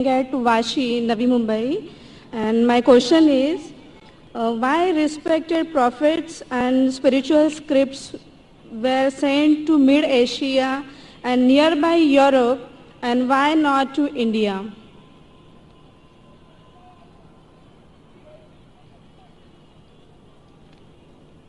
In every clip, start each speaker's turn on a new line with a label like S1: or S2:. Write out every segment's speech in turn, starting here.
S1: At Vashi, Navi Mumbai, and my question is, why respected prophets and spiritual scripts were sent to Mid-Asia and nearby Europe, and why not to India?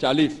S2: 40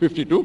S2: 52,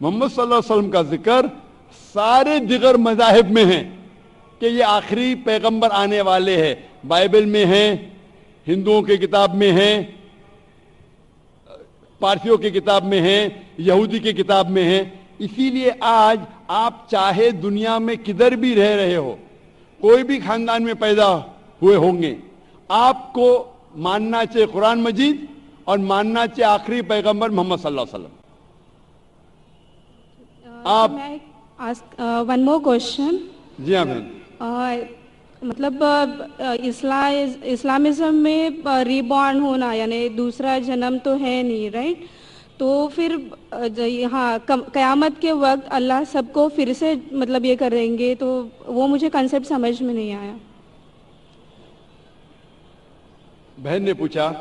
S2: محمد صلی اللہ علیہ وسلم کا ذکر سارے دیگر مذاہب میں ہیں کہ یہ آخری پیغمبر آنے والے ہیں. بائبل میں ہیں, ہندوؤں کی کتاب میں ہیں, پارسیوں کی کتاب میں ہیں, یہودی کی کتاب میں ہیں. اسی لیے آج آپ چاہے دنیا میں کدھر بھی رہ رہے ہو, کوئی بھی خاندان میں پیدا ہوئے ہوں گے, آپ کو ماننا چاہیے قرآن مجید اور ماننا چاہیے آخری پیغمبر محمد صلی اللہ علیہ وسلم. آپ
S1: ون مور کوشچن.
S2: جی ہاں بہن.
S1: مطلب اسلامزم میں ری بورن ہونا یعنی دوسرا جنم تو ہے نہیں, رائٹ؟ تو پھر ہاں قیامت کے وقت اللہ سب کو پھر سے مطلب یہ کریں گے, تو وہ مجھے کنسیپٹ سمجھ میں نہیں آیا.
S2: بہن نے پوچھا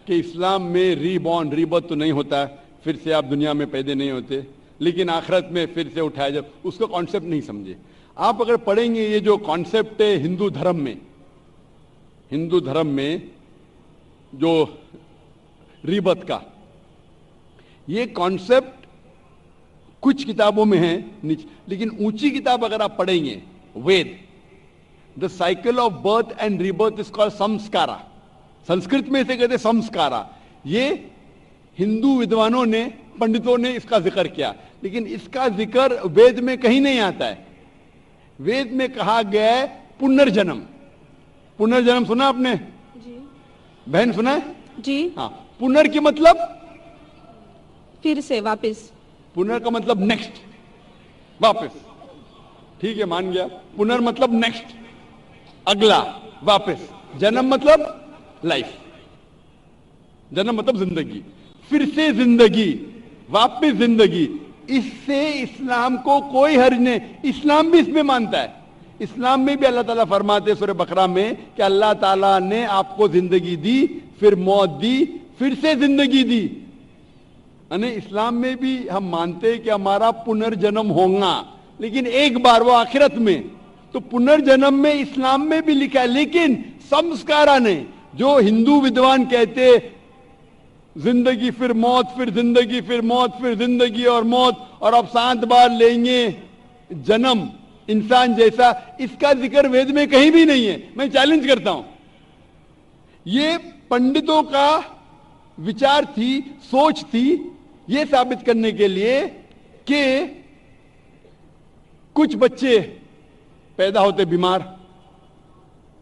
S2: کہ اسلام میں ری برتھ تو نہیں ہوتا, پھر سے آپ دنیا میں پیدا نہیں ہوتے, لیکن آخرت میں پھر سے اٹھایا جب, اس کو کانسیپٹ نہیں سمجھے. آپ اگر پڑھیں گے یہ جو کانسیپٹ ہے ہندو دھرم میں جو ریبت کا, یہ کانسیپٹ کچھ کتابوں میں ہے, لیکن اونچی کتاب اگر آپ پڑھیں گے Ved, the cycle of birth and rebirth is called samskara. Sanskrit میں اسے کہتے سمسکارا. یہ ہندو ودوانوں نے, پنڈتوں نے اس کا ذکر کیا, لیکن اس کا ذکر وید میں کہیں نہیں آتا ہے. وید میں کہا گیا ہے پنرجنم. پنرجنم سنا آپ نے؟
S1: جی
S2: بہن سنا ہے؟
S1: جی.
S2: ہاں, پنر کی مطلب
S1: پھر سے واپس,
S2: پنر کا مطلب نیکسٹ, واپس. ٹھیک ہے, مان گیا. پنر مطلب نیکسٹ, اگلا, واپس. جنم مطلب لائف, جنم مطلب زندگی, پھر سے زندگی, واپس زندگی. اس سے اسلام کو کوئی حرج نہیں. اسلام بھی اس میں مانتا ہے. اسلام میں بھی اللہ تعالیٰ فرماتے سورہ بقرہ میں کہ اللہ تعالیٰ نے آپ کو زندگی دی, پھر موت دی, پھر سے زندگی دی. یعنی اسلام میں بھی ہم مانتے کہ ہمارا پنرجنم ہوگا, لیکن ایک بار, وہ آخرت میں. تو پنرجنم میں اسلام میں بھی لکھا ہے, لیکن سمسکارا نے, جو ہندو ودوان کہتے زندگی پھر موت, پھر زندگی, پھر موت, پھر زندگی اور موت, اور اب 7 بار لیں گے جنم انسان جیسا, اس کا ذکر وید میں کہیں بھی نہیں ہے. میں چیلنج کرتا ہوں. یہ پنڈتوں کا وچار تھی, سوچ تھی, یہ ثابت کرنے کے لیے کہ کچھ بچے پیدا ہوتے بیمار,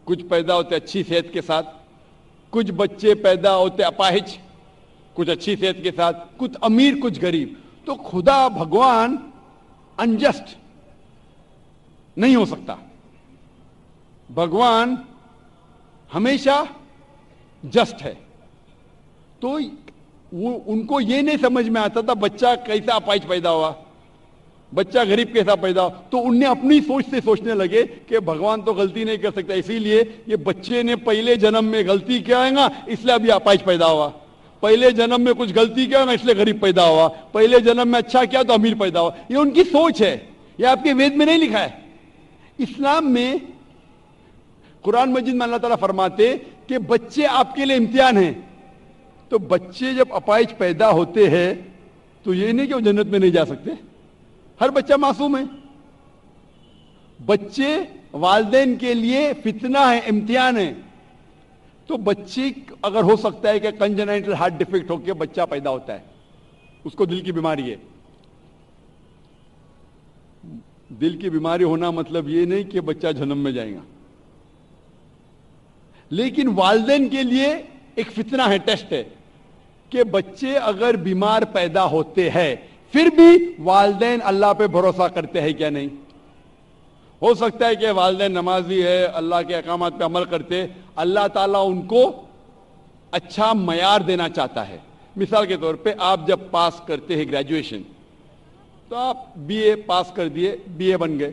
S2: کچھ پیدا ہوتے اچھی صحت کے ساتھ, کچھ بچے پیدا ہوتے اپاہج, کچھ اچھی صحت کے ساتھ, کچھ امیر کچھ غریب. تو خدا بھگوان انجسٹ نہیں ہو سکتا. بھگوان ہمیشہ جسٹ ہے. تو ان کو یہ نہیں سمجھ میں آتا تھا بچہ کیسا اپاہج پیدا ہوا, بچہ غریب کیسا پیدا ہوا. تو ان نے اپنی سوچ سے سوچنے لگے کہ بھگوان تو غلطی نہیں کر سکتا, اسی لیے یہ بچے نے پہلے جنم میں غلطی کیا ہے گا, اس لیے ابھی اپاہج پیدا ہوا. پہلے جنم میں کچھ غلطی کیا نا, اس لیے غریب پیدا ہوا. پہلے جنم میں اچھا کیا تو امیر پیدا ہوا. یہ ان کی سوچ ہے, یہ آپ کے وید میں نہیں لکھا ہے. اسلام میں قرآن مجید میں اللہ تعالیٰ فرماتے کہ بچے آپ کے لیے امتحان ہیں. تو بچے جب اپاہج پیدا ہوتے ہیں تو یہ نہیں کہ وہ جنت میں نہیں جا سکتے. ہر بچہ معصوم ہے. بچے والدین کے لیے فتنہ ہے, امتحان ہے. تو بچے اگر ہو سکتا ہے کہ کنجنائٹل ہارٹ ڈیفیکٹ ہو کے بچہ پیدا ہوتا ہے, اس کو دل کی بیماری ہے. دل کی بیماری ہونا مطلب یہ نہیں کہ بچہ جہنم میں جائے گا, لیکن والدین کے لیے ایک فتنہ ہے, ٹیسٹ ہے کہ بچے اگر بیمار پیدا ہوتے ہیں پھر بھی والدین اللہ پہ بھروسہ کرتے ہیں کیا نہیں. ہو سکتا ہے کہ والدین نمازی ہے, اللہ کے احکامات پہ عمل کرتے, اللہ تعالیٰ ان کو اچھا معیار دینا چاہتا ہے. مثال کے طور پہ آپ جب پاس کرتے ہیں گریجویشن, تو آپ بی اے پاس کر دیے, بی اے بن گئے,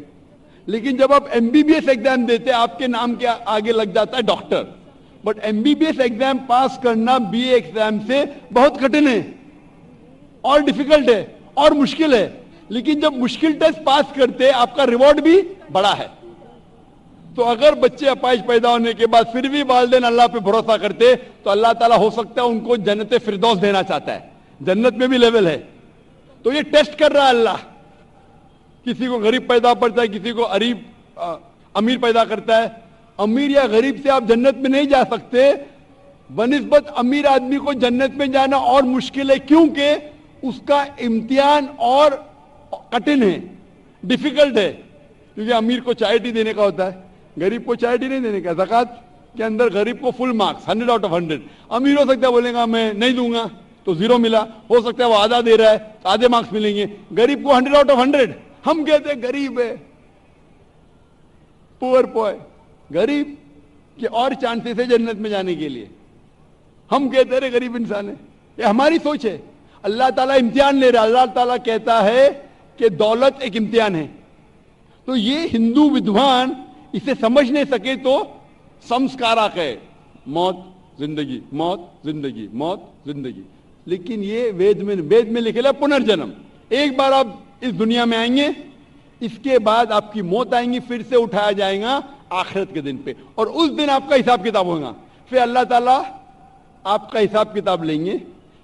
S2: لیکن جب آپ M B B S exam دیتے آپ کے نام کے آگے لگ جاتا ہے doctor. But M B B S exam pass کرنا بی اے ایگزام سے بہت کٹھن ہے اور ڈیفیکلٹ ہے اور مشکل ہے. لیکن جب مشکل ٹیسٹ پاس کرتے آپ کا ریوارڈ بھی بڑا ہے. تو اگر بچے اپاہج پیدا ہونے کے بعد پھر بھی والدین اللہ پہ بھروسہ کرتے تو اللہ تعالیٰ ہو سکتا ہے ان کو جنت فردوس دینا چاہتا ہے. جنت میں بھی لیول ہے. تو یہ ٹیسٹ کر رہا ہے اللہ. کسی کو غریب پیدا کرتا ہے, کسی کو امیر پیدا کرتا ہے. امیر یا غریب سے آپ جنت میں نہیں جا سکتے, بنسبت امیر آدمی کو جنت میں جانا اور مشکل ہے, کیونکہ اس کا امتحان اور کٹھن ہے, ڈیفیکلٹ ہے. کیونکہ امیر کو چیریٹی دینے کا ہوتا ہے, غریب کو چیریٹی نہیں دینے کا. زکوٰۃ کے اندر غریب کو فل مارکس 100 آؤٹ آف 100. امیر ہو سکتا ہے بولے گا میں نہیں دوں گا تو 0 ملا, ہو سکتا ہے وہ آدھا دے رہا ہے تو آدھے مارکس ملیں گے. غریب کو 100 آؤٹ آف 100. ہم کہتے ہیں غریب ہے, پور بوائے, غریب کے اور چانسز ہے جنت میں جانے کے لیے. ہم کہتے ہیں غریب انسان ہے. یہ ہماری سوچ ہے. اللہ تعالیٰ امتحان لے رہا ہے. اللہ تعالیٰ کہتا ہے کہ دولت ایک امتحان ہے. تو یہ ہندو ودوان اسے سمجھ نہیں سکے تو سمسکارا ہے, موت زندگی, موت زندگی, موت زندگی. لیکن یہ وید میں لکھا ہے پنرجنم. ایک بار آپ اس دنیا میں آئیں گے, اس کے بعد آپ کی موت آئیں گی, پھر سے اٹھایا جائے گا آخرت کے دن پہ, اور اس دن آپ کا حساب کتاب ہوگا. پھر اللہ تعالیٰ آپ کا حساب کتاب لیں گے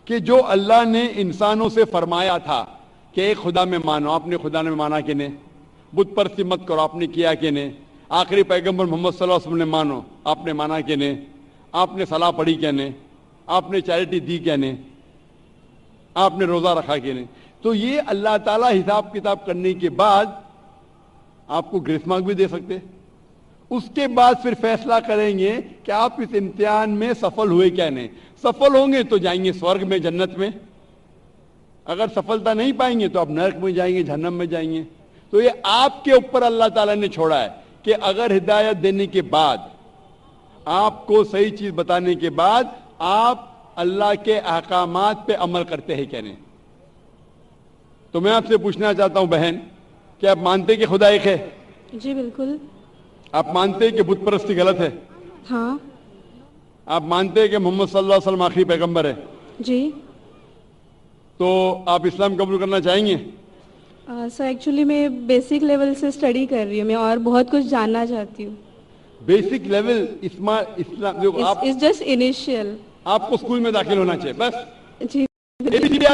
S2: کہ جو اللہ نے انسانوں سے فرمایا تھا کہ ایک خدا میں مانو, آپ نے خدا میں مانا کہ نہیں. بت پرستی مت کرو, آپ نے کیا کہ نہیں. آخری پیغمبر محمد صلی اللہ علیہ وسلم نے مانو, آپ نے مانا کہ نہیں. آپ نے صلاح پڑھی کہ نہیں. آپ نے چیریٹی دی کہ نہیں. آپ نے روزہ رکھا کہ نہیں. تو یہ اللہ تعالیٰ حساب کتاب کرنے کے بعد آپ کو گریس مارک بھی دے سکتے. اس کے بعد پھر فیصلہ کریں گے کہ آپ اس امتحان میں سفل ہوئے کیا نہیں. سفل ہوں گے تو جائیں گے سورگ میں, جنت میں. اگر سفلتا نہیں پائیں گے تو آپ نرک میں جائیں گے, جہنم میں جائیں گے. تو یہ آپ کے اوپر اللہ تعالیٰ نے چھوڑا ہے کہ اگر ہدایت دینے کے بعد, آپ کو صحیح چیز بتانے کے بعد آپ اللہ کے احکامات پہ عمل کرتے ہیں کیا نہیں. تو میں آپ سے پوچھنا چاہتا ہوں بہن, کیا آپ مانتے کہ خدا ایک ہے؟
S1: جی بالکل.
S2: آپ مانتے کہ بت پرستی غلط ہے؟
S1: ہاں.
S2: آپ مانتے کہ محمد صلی اللہ علیہ وسلم آخری پیغمبر ہے؟
S1: جی.
S2: تو آپ اسلام قبول کرنا چاہیں گے؟
S1: سر ایکچولی میں بیسک لیول سے اسٹڈی کر رہی ہوں, میں اور بہت کچھ جاننا چاہتی ہوں.
S2: بیسک لیول اسلام
S1: جسٹ انیشیل.
S2: آپ کو اسکول میں داخل ہونا چاہیے بس.
S1: جی.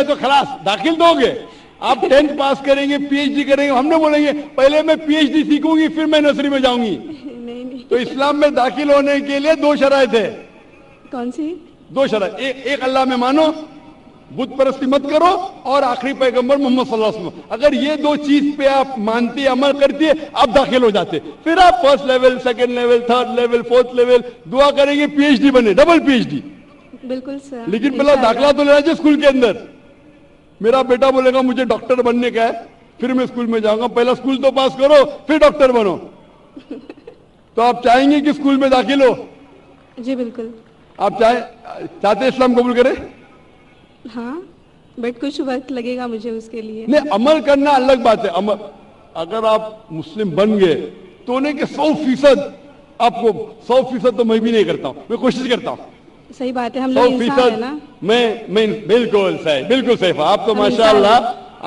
S2: تو خلاص داخل دو گے. آپ 10th پاس کریں گے, پی ایچ ڈی کریں گے. ہم نے بولیں گے پہلے میں پی ایچ ڈی سیکھوں گی پھر میں نرسری میں جاؤں گی.
S1: نہیں.
S2: تو اسلام میں داخل ہونے کے لیے 2 شرائط ہے.
S1: کون سی؟
S2: 2 شرائط. ایک اللہ میں مانو, بت پرستی مت کرو, اور آخری پیغمبر محمد صلی اللہ علیہ وسلم. اگر یہ 2 چیز پہ آپ مانتے عمل کرتے آپ داخل ہو جاتے. پھر آپ 1st level, 2nd level, 3rd level, 4th level دعا کریں گے پی ایچ ڈی بنے, ڈبل پی ایچ ڈی.
S1: بالکل سر.
S2: لیکن پہلا داخلہ تو لینا چاہیے اسکول کے اندر. میرا بیٹا بولے گا مجھے ڈاکٹر بننے کا ہے, پھر میں اسکول میں جاؤں گا. پہلا اسکول تو پاس کرو پھر ڈاکٹر بنو. تو آپ چاہیں گے کہ اسکول میں داخل ہو؟
S1: جی بالکل.
S2: آپ چاہتے اسلام قبول کریں؟
S1: ہاں, بٹ کچھ وقت لگے گا مجھے اس کے لیے.
S2: نہیں, عمل کرنا الگ بات ہے. اگر آپ مسلم بن گئے تو نہیں کہ 100% آپ کو 100% تو میں بھی نہیں کرتا ہوں, میں کوشش کرتا ہوں.
S1: صحیح بات ہے, ہم لوگ انسان ہیں نا.
S2: میں بالکل صحیح. آپ تو ماشاءاللہ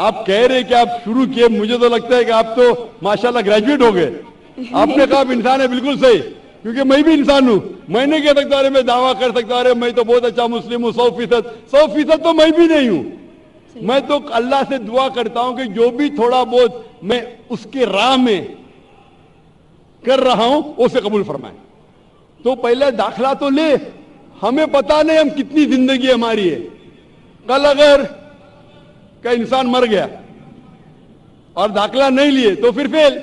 S2: آپ کہہ رہے کہ آپ شروع کیے, مجھے تو لگتا ہے کہ آپ تو ماشاءاللہ گریجویٹ ہو گئے. آپ نے کہا آپ انسان ہے, بالکل صحیح, کیونکہ میں بھی انسان ہوں. میں نہیں کہہ سکتا ارے میں دعویٰ کر سکتا ارے میں تو بہت اچھا مسلم ہوں 100% تو میں بھی نہیں ہوں. میں تو اللہ سے دعا کرتا ہوں کہ جو بھی تھوڑا بہت میں اس کے راہ میں کر رہا ہوں اسے قبول فرمائے. تو پہلے داخلہ تو لے. ہمیں پتا نہیں ہم کتنی زندگی ہماری ہے. کل اگر کا انسان مر گیا اور داخلہ نہیں لیے تو پھر فیل.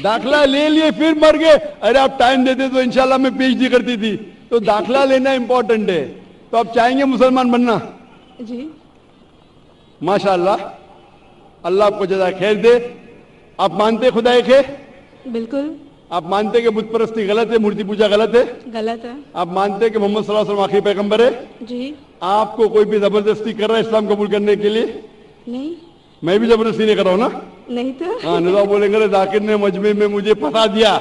S2: داخلہ لے لیے پھر مر گئے, ارے آپ ٹائم دیتے تو انشاءاللہ میں پی ایچ ڈی کرتی تھی. تو داخلہ لینا امپورٹنٹ ہے. تو آپ چاہیں گے مسلمان بننا؟
S1: جی
S2: ماشاءاللہ, اللہ آپ کو جزائے خیر دے. آپ مانتے خدا ایک ہے؟
S1: بالکل.
S2: آپ مانتے کہ بت پرستی غلط ہے, مورتی پوجا غلط ہے؟
S1: غلط ہے.
S2: آپ مانتے کہ محمد صلی اللہ علیہ وسلم آخری پیغمبر ہے؟
S1: جی.
S2: آپ کو کوئی بھی زبردستی کر رہا ہے اسلام قبول کرنے کے لیے؟
S1: نہیں.
S2: میں بھی زبردستی نہیں کر رہا ہوں نا.
S1: نہیں تو.
S2: ہاں, نظام بولیں گے ذاکر نے مجمع میں مجھے پھنسا دیا.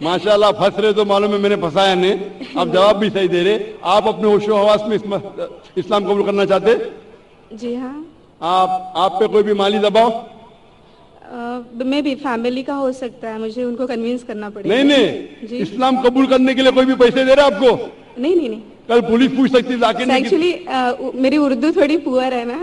S2: ماشاءاللہ پھنس رہے تو معلوم ہے میں نے پھنسایا نہیں. آپ جواب بھی صحیح دے رہے. آپ اپنے ہوش و حواس میں اسلام قبول کرنا چاہتے؟
S1: جی ہاں.
S2: آپ پہ کوئی بھی مالی دباؤ؟
S1: میں بھی فیملی کا ہو سکتا ہے, مجھے ان کو کنوینس کرنا پڑے گا.
S2: نہیں.
S1: جی.
S2: اسلام قبول کرنے کے لیے کوئی بھی پیسے دے رہا ہے آپ کو؟
S1: نہیں.
S2: کل پولیس پوچھ سکتی ذاکر نے.
S1: ایکچولی میری اردو تھوڑی پور ہے نا.